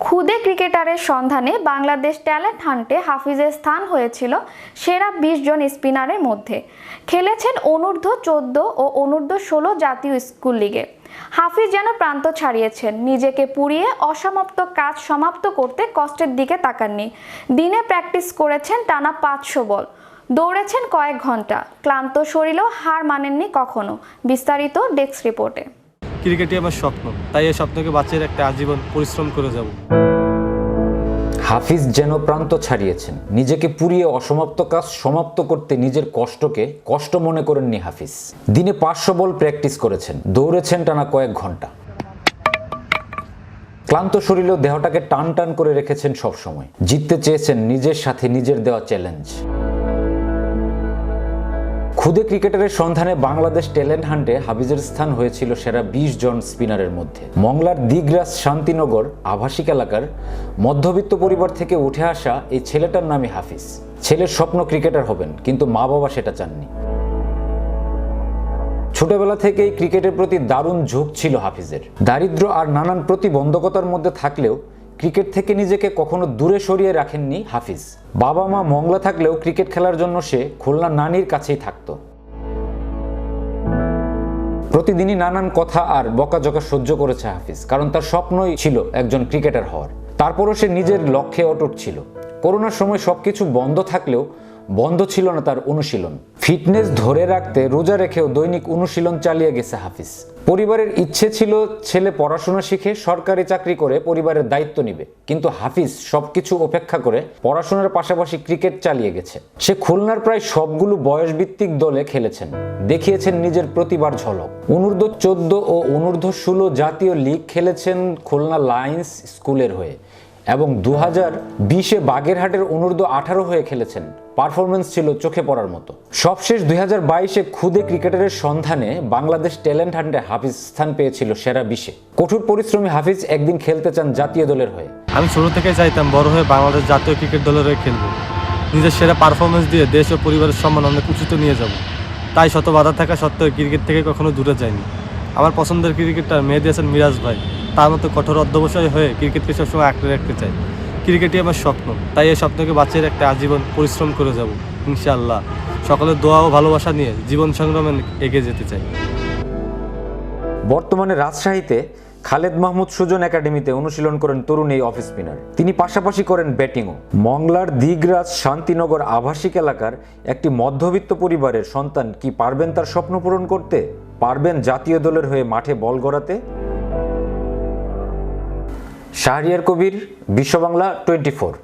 খুদে ক্রিকেটারের সন্ধানে বাংলাদেশ ট্যালেন্ট হান্টে হাফিজের স্থান হয়েছিল সেরা ২০ জন স্পিনারের মধ্যে। খেলেছেন অনূর্ধ্ব-14 ও অনূর্ধ্ব-16 জাতীয় স্কুল লিগে। হাফিজ যেন প্রান্ত ছাড়িয়েছেন, নিজেকে পুড়িয়ে অসমাপ্ত কাজ সমাপ্ত করতে কষ্টের দিকে তাকাননি। দিনে প্র্যাকটিস করেছেন টানা ৫০০ বল, দৌড়েছেন কয়েক ঘন্টা, ক্লান্ত শরীরেও হার মানেননি কখনো। বিস্তারিত ডেস্ক রিপোর্টে। ক্রিকেটই আমার স্বপ্ন, তাই এই স্বপ্নকে বাঁচিয়ে রাখতে আজীবন পরিশ্রম করে যাব। হাফিজ যেন প্রান্ত ছাড়িয়েছেন, নিজেকে পুড়িয়ে অসমাপ্ত কাজ সমাপ্ত করতে নিজের কষ্টকে কষ্ট মনে করেননি হাফিজ। দিনে ৫০০ বল প্র্যাকটিস করেছেন, দৌড়েছেন টানা কয়েক ঘন্টা, ক্লান্ত শরীরেও দেহটাকে টান টান করে রেখেছেন সবসময়। জিততে চেয়েছেন নিজের সাথে নিজের দেওয়া চ্যালেঞ্জ। খুদে ক্রিকেটারের সন্ধানে বাংলাদেশ ট্যালেন্ট হান্টে হাফিজের স্থান হয়েছিল সেরা ২০ জন স্পিনারের মধ্যে। মংলার দিগরাজ শান্তিনগর আবাসিক এলাকার মধ্যবিত্ত পরিবার থেকে উঠে আসা এই ছেলেটার নামই হাফিজ। ছেলের স্বপ্ন ক্রিকেটার হবেন, কিন্তু মা বাবা সেটা চাননি। ছোটবেলা থেকেই ক্রিকেটের প্রতি দারুণ ঝোঁক ছিল হাফিজের। দারিদ্র আর নানান প্রতিবন্ধকতার মধ্যে থাকলেও ক্রিকেট থেকে নিজেকে কখনো দূরে সরিয়ে রাখেননি হাফিজ। বাবা মা মংলা থাকলেও ক্রিকেট খেলার জন্য সে খুলনা নানির কাছেই থাকত। প্রতিদিনই নানান কথা আর বকাঝকা সহ্য করেছে হাফিজ, কারণ তার স্বপ্নই ছিল একজন ক্রিকেটার হওয়ার। তারপরও সে নিজের লক্ষ্যে অটুট ছিল। করোনার সময় সবকিছু বন্ধ থাকলেও বন্ধ ছিল না তার অনুশীলন। ফিটনেস ধরে রাখতে রোজা রেখেও দৈনিক অনুশীলন চালিয়ে গেছে হাফিজ। পরিবারের ইচ্ছে ছিল ছেলে পড়াশোনা শিখে সরকারি চাকরি করে পরিবারের দায়িত্ব নিবে, কিন্তু হাফিজ সবকিছু উপেক্ষা করে পড়াশোনার পাশাপাশি ক্রিকেট চালিয়ে গেছে। সে খুলনার প্রায় সবগুলো বয়সভিত্তিক দলে খেলেছেন, দেখিয়েছেন নিজের প্রতিভার ঝলক। অনূর্ধ্ব-14 ও অনূর্ধ্ব-16 জাতীয় লিগ খেলেছেন খুলনা লায়ন্স স্কুলের হয়ে এবং 2020-এ বাগেরহাটের অনূর্ধ্ব-18 হয়ে খেলেছেন। পারফরমেন্স ছিল চোখে পড়ার মতো। সবশেষ 2022-এ খুদে ক্রিকেটারের সন্ধানে বাংলাদেশ ট্যালেন্ট হান্টে হাফিজ স্থান পেয়েছিল সেরা 20-এ। কঠোর পরিশ্রমী হাফিজ একদিন খেলতে চান জাতীয় দলের হয়ে। আমি ছোট থেকে চাইতাম বড় হয়ে বাংলাদেশ জাতীয় ক্রিকেট দলের হয়ে খেলবো। নিজের সেরা পারফরমেন্স দিয়ে দেশ ও পরিবারের সম্মান অনেক উঁচুতে নিয়ে যাব। তাই শত বাধা থাকা সত্ত্বেও ক্রিকেট থেকে কখনো দূরে যায়নি। আমার পছন্দের ক্রিকেটার মেহেদী হাসান মিরাজ ভাই, তার মতো কঠোর অধ্যবসায়ী হয়ে ক্রিকেটকে সবসময় আঁকড়ে রাখতে চাই। ক্রিকেটই আমার স্বপ্ন, তাই এই স্বপ্নকে বাঁচিয়ে রাখতে আজীবন পরিশ্রম করে যাব ইনশাআল্লাহ। সকলের দোয়া ও ভালোবাসা নিয়ে জীবন সংগ্রামে এগিয়ে যেতে চাই। বর্তমানে রাজশাহীতে খালেদ মাহমুদ সুজন একাডেমিতে অনুশীলন করেন তরুণ এই অফ স্পিনার। তিনি পাশাপাশি করেন ব্যাটিংও। মংলার দিগরাজ শান্তিনগর আবাসিক এলাকার একটি মধ্যবিত্ত পরিবারের সন্তান কি পারবেন তার স্বপ্ন পূরণ করতে? পারবেন জাতীয় দলের হয়ে মাঠে বল গড়াতে? শাহরিয়ার কবির, বিশ্ব বাংলা 24।